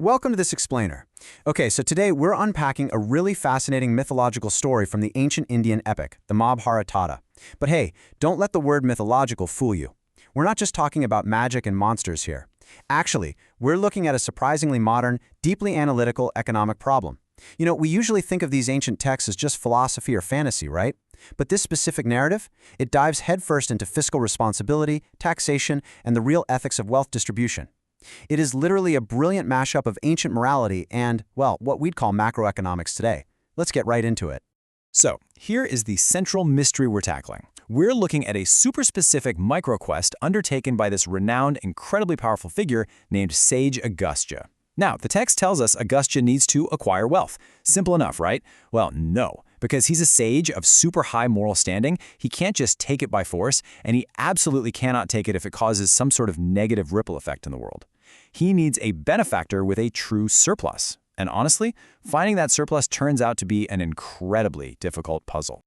Welcome to this explainer. Okay, so today we're unpacking a really fascinating mythological story from the ancient Indian epic, the Mahabharata. But hey, don't let the word mythological fool you. We're not just talking about magic and monsters here. Actually, we're looking at a surprisingly modern, deeply analytical economic problem. You know, we usually think of these ancient texts as just philosophy or fantasy, right? But this specific narrative, it dives headfirst into fiscal responsibility, taxation, and the real ethics of wealth distribution. It is literally a brilliant mashup of ancient morality and, well, what we'd call macroeconomics today. Let's get right into it. So, here is the central mystery we're tackling. We're looking at a super-specific micro-quest undertaken by this renowned, incredibly powerful figure named Sage Agastya. Now, the text tells us Agastya needs to acquire wealth. Simple enough, right? Well, no. Because he's a sage of super high moral standing, he can't just take it by force, and he absolutely cannot take it if it causes some sort of negative ripple effect in the world. He needs a benefactor with a true surplus. And honestly, finding that surplus turns out to be an incredibly difficult puzzle.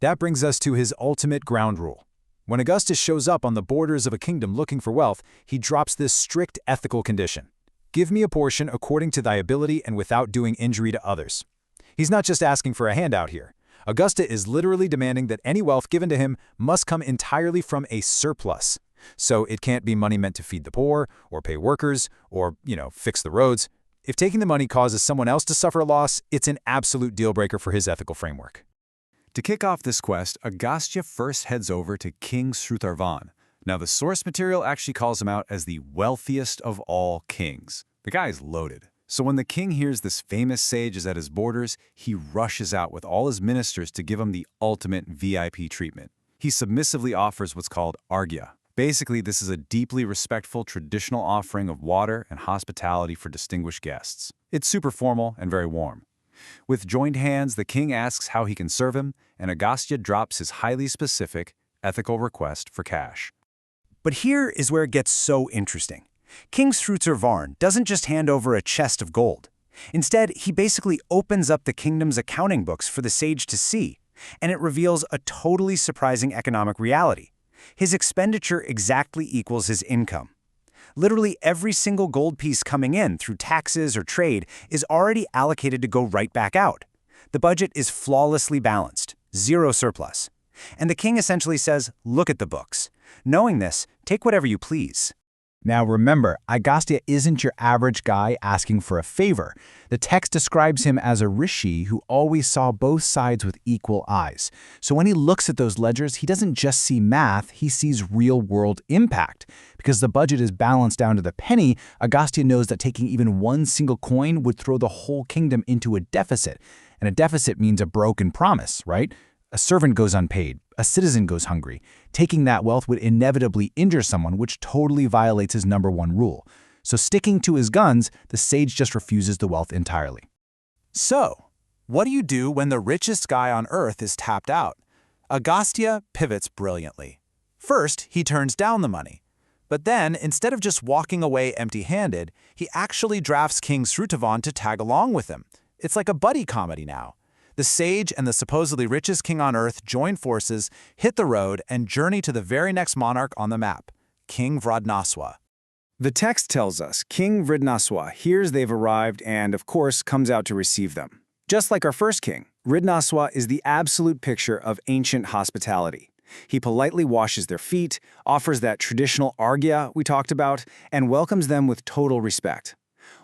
That brings us to his ultimate ground rule. When Augustus shows up on the borders of a kingdom looking for wealth, he drops this strict ethical condition. Give me a portion according to thy ability and without doing injury to others. He's not just asking for a handout here. Augusta is literally demanding that any wealth given to him must come entirely from a surplus. So it can't be money meant to feed the poor, or pay workers, or, fix the roads. If taking the money causes someone else to suffer a loss, it's an absolute deal-breaker for his ethical framework. To kick off this quest, Agastya first heads over to King Shrutarvan. Now, the source material actually calls him out as the wealthiest of all kings. The guy's loaded. So when the king hears this famous sage is at his borders, he rushes out with all his ministers to give him the ultimate VIP treatment. He submissively offers what's called arghya. Basically, this is a deeply respectful traditional offering of water and hospitality for distinguished guests. It's super formal and very warm. With joined hands, the king asks how he can serve him, and Agastya drops his highly specific, ethical request for cash. But here is where it gets so interesting. King Shrutarvan doesn't just hand over a chest of gold. Instead, he basically opens up the kingdom's accounting books for the sage to see, and it reveals a totally surprising economic reality. His expenditure exactly equals his income. Literally every single gold piece coming in through taxes or trade is already allocated to go right back out. The budget is flawlessly balanced, zero surplus. And the king essentially says, look at the books. Knowing this, take whatever you please. Now remember, Agastya isn't your average guy asking for a favor. The text describes him as a rishi who always saw both sides with equal eyes. So when he looks at those ledgers, he doesn't just see math, he sees real-world impact. Because the budget is balanced down to the penny, Agastya knows that taking even one single coin would throw the whole kingdom into a deficit. And a deficit means a broken promise, right? A servant goes unpaid, a citizen goes hungry. Taking that wealth would inevitably injure someone, which totally violates his #1 rule. So sticking to his guns, the sage just refuses the wealth entirely. So, what do you do when the richest guy on earth is tapped out? Agastya pivots brilliantly. First, he turns down the money. But then, instead of just walking away empty-handed, he actually drafts King Shrutarvan to tag along with him. It's like a buddy comedy now. The sage and the supposedly richest king on earth join forces, hit the road, and journey to the very next monarch on the map, King Vradnaswa. The text tells us King Vradnaswa hears they've arrived and, of course, comes out to receive them. Just like our first king, Vradnaswa is the absolute picture of ancient hospitality. He politely washes their feet, offers that traditional arghya we talked about, and welcomes them with total respect.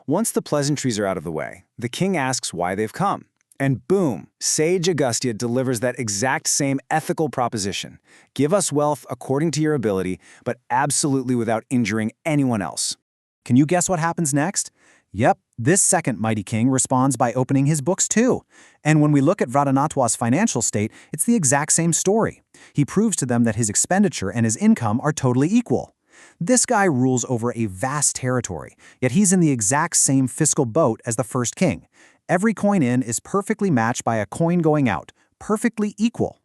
Once the pleasantries are out of the way, the king asks why they've come. And boom, Sage Agastya delivers that exact same ethical proposition. Give us wealth according to your ability, but absolutely without injuring anyone else. Can you guess what happens next? Yep, this second mighty king responds by opening his books too. And when we look at Vradnaswa's financial state, it's the exact same story. He proves to them that his expenditure and his income are totally equal. This guy rules over a vast territory, yet he's in the exact same fiscal boat as the first king. Every coin in is perfectly matched by a coin going out, perfectly equal.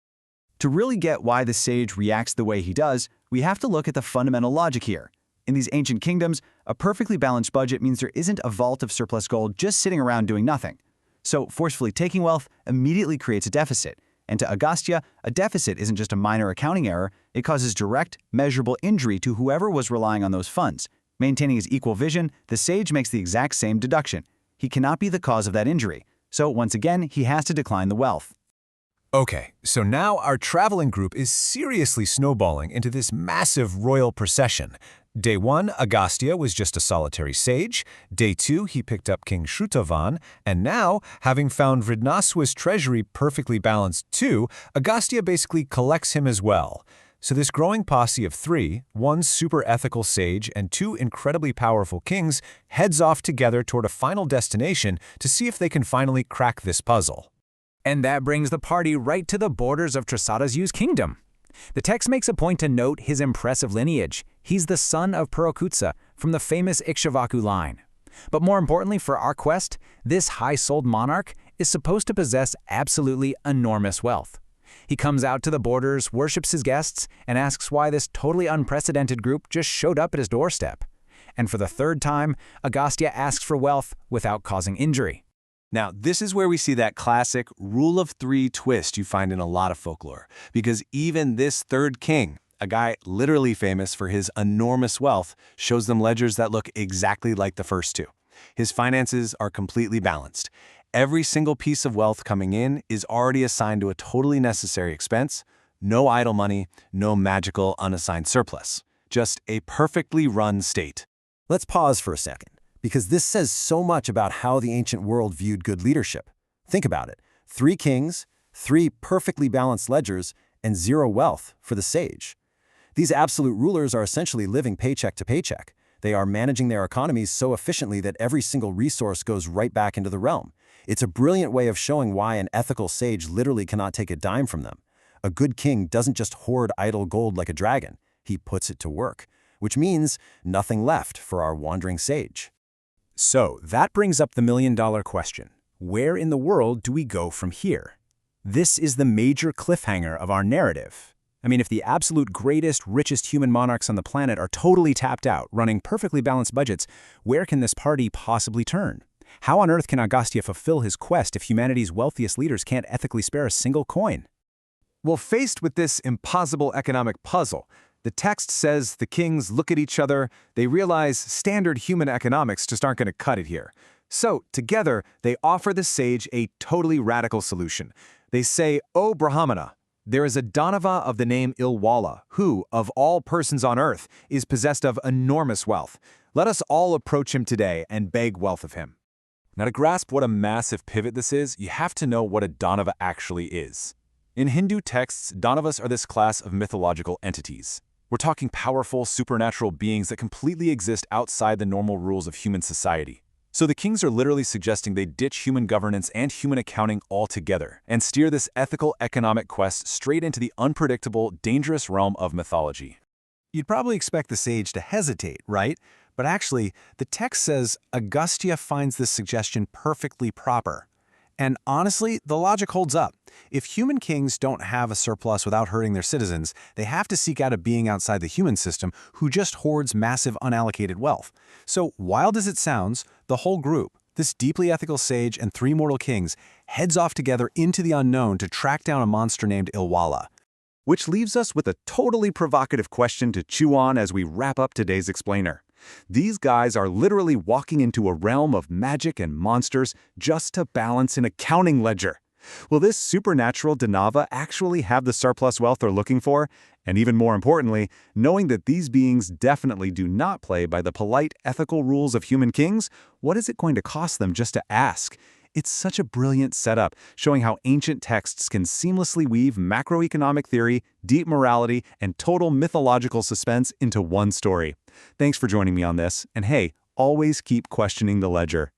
To really get why the sage reacts the way he does, we have to look at the fundamental logic here. In these ancient kingdoms, a perfectly balanced budget means there isn't a vault of surplus gold just sitting around doing nothing. So forcefully taking wealth immediately creates a deficit. And to Agastya, a deficit isn't just a minor accounting error, it causes direct, measurable injury to whoever was relying on those funds. Maintaining his equal vision, the sage makes the exact same deduction. He cannot be the cause of that injury, so once again, he has to decline the wealth. Okay, so now our traveling group is seriously snowballing into this massive royal procession. Day 1, Agastya was just a solitary sage. Day 2, he picked up King Shrutavan. And now, having found Vridnaswa's treasury perfectly balanced too, Agastya basically collects him as well. So this growing posse of 3, 1 super ethical sage and 2 incredibly powerful kings, heads off together toward a final destination to see if they can finally crack this puzzle. And that brings the party right to the borders of Trisatasu's kingdom. The text makes a point to note his impressive lineage. He's the son of Purokutsa from the famous Ikshvaku line. But more importantly for our quest, this high-souled monarch is supposed to possess absolutely enormous wealth. He comes out to the borders, worships his guests, and asks why this totally unprecedented group just showed up at his doorstep. And for the 3rd time, Agastya asks for wealth without causing injury. Now, this is where we see that classic rule of 3 twist you find in a lot of folklore, because even this 3rd king, a guy literally famous for his enormous wealth, shows them ledgers that look exactly like the first 2. His finances are completely balanced. Every single piece of wealth coming in is already assigned to a totally necessary expense, no idle money, no magical unassigned surplus, just a perfectly run state. Let's pause for a second, because this says so much about how the ancient world viewed good leadership. Think about it. 3 kings, 3 perfectly balanced ledgers, and 0 wealth for the sage. These absolute rulers are essentially living paycheck to paycheck. They are managing their economies so efficiently that every single resource goes right back into the realm. It's a brilliant way of showing why an ethical sage literally cannot take a dime from them. A good king doesn't just hoard idle gold like a dragon. He puts it to work, which means nothing left for our wandering sage. So that brings up the million-dollar question. Where in the world do we go from here? This is the major cliffhanger of our narrative. I mean, if the absolute greatest, richest human monarchs on the planet are totally tapped out, running perfectly balanced budgets, where can this party possibly turn? How on earth can Agastya fulfill his quest if humanity's wealthiest leaders can't ethically spare a single coin? Well, faced with this impossible economic puzzle, the text says the kings look at each other, they realize standard human economics just aren't going to cut it here. So, together, they offer the sage a totally radical solution. They say, "O Brahmana, there is a Danava of the name Ilwala, who, of all persons on earth, is possessed of enormous wealth. Let us all approach him today and beg wealth of him." Now, to grasp what a massive pivot this is, you have to know what a Danava actually is. In Hindu texts, Danavas are this class of mythological entities. We're talking powerful, supernatural beings that completely exist outside the normal rules of human society. So the kings are literally suggesting they ditch human governance and human accounting altogether and steer this ethical economic quest straight into the unpredictable, dangerous realm of mythology. You'd probably expect the sage to hesitate, right? But actually, the text says Agastya finds this suggestion perfectly proper. And honestly, the logic holds up. If human kings don't have a surplus without hurting their citizens, they have to seek out a being outside the human system who just hoards massive unallocated wealth. So, wild as it sounds, the whole group, this deeply ethical sage and 3 mortal kings, heads off together into the unknown to track down a monster named Ilwala. Which leaves us with a totally provocative question to chew on as we wrap up today's explainer. These guys are literally walking into a realm of magic and monsters just to balance an accounting ledger. Will this supernatural Danava actually have the surplus wealth they're looking for? And even more importantly, knowing that these beings definitely do not play by the polite, ethical rules of human kings, what is it going to cost them just to ask? It's such a brilliant setup, showing how ancient texts can seamlessly weave macroeconomic theory, deep morality, and total mythological suspense into one story. Thanks for joining me on this, and hey, always keep questioning the ledger.